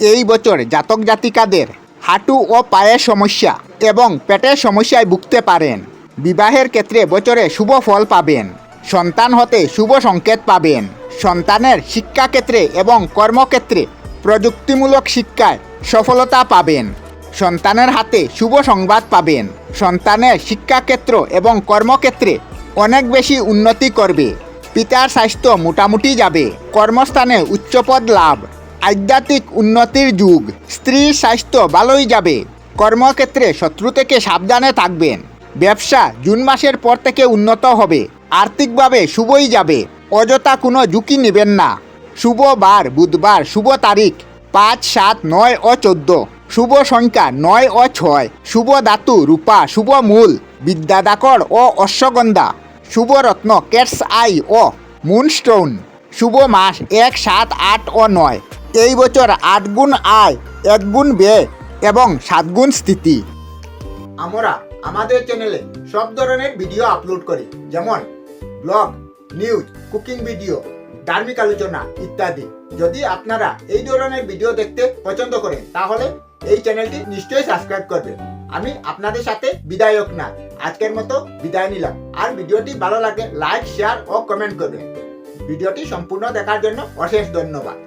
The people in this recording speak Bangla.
এই বছর জাতক জাতিকাদের হাঁটু ও পায়ের সমস্যা এবং পেটের সমস্যায় ভুগতে পারেন। বিবাহের ক্ষেত্রে বছরে শুভ ফল পাবেন। সন্তান হতে শুভ সংকেত পাবেন। সন্তানের শিক্ষাক্ষেত্রে এবং কর্মক্ষেত্রে প্রযুক্তিমূলক শিক্ষায় সফলতা পাবেন। সন্তানের হাতে শুভ সংবাদ পাবেন। সন্তানের শিক্ষাক্ষেত্র এবং কর্মক্ষেত্রে অনেক বেশি উন্নতি করবে। পিতার স্বাস্থ্য মোটামুটি যাবে। কর্মস্থানে উচ্চপদ লাভ। আধ্যাত্মিক উন্নতির যুগ। স্ত্রীর স্বাস্থ্য ভালোই যাবে। কর্মক্ষেত্রে শত্রু থেকে সাবধানে থাকবেন। ব্যবসা জুন মাসের পর থেকে উন্নত হবে। আর্থিকভাবে শুভই যাবে। অযথা কোনো ঝুঁকি নেবেন না। শুভ বার বুধবার। শুভ তারিখ 5, 7, 9 ও 14। শুভ সংখ্যা 9 ও 6। শুভ ধাতু রূপা। শুভ মূল বিদ্যাদাকর ও অশ্বগন্ধা। শুভ রত্ন ক্যাটস আই ও মুনস্টোন। শুভ মাস 1, 7, 8 ও 9। এই বছর 8 গুণ আয়, 1 গুণ ব্যয় এবং 7 গুণ স্থিতি। আমরা আমাদের চ্যানেলে সব ধরনের ভিডিও আপলোড করি, যেমন ব্লগ, নিউজ, কুকিং ভিডিও, ধার্মিক আলোচনা ইত্যাদি। যদি আপনারা এই ধরনের ভিডিও দেখতে পছন্দ করেন তাহলে এই চ্যানেলটি নিশ্চয়ই সাবস্ক্রাইব করবেন। আমি আপনাদের সাথে বিদায়ক না, আজকের মতো বিদায় নিলাম। আর ভিডিওটি ভালো লাগে লাইক, শেয়ার ও কমেন্ট করবেন। ভিডিওটি সম্পূর্ণ দেখার জন্য অশেষ ধন্যবাদ।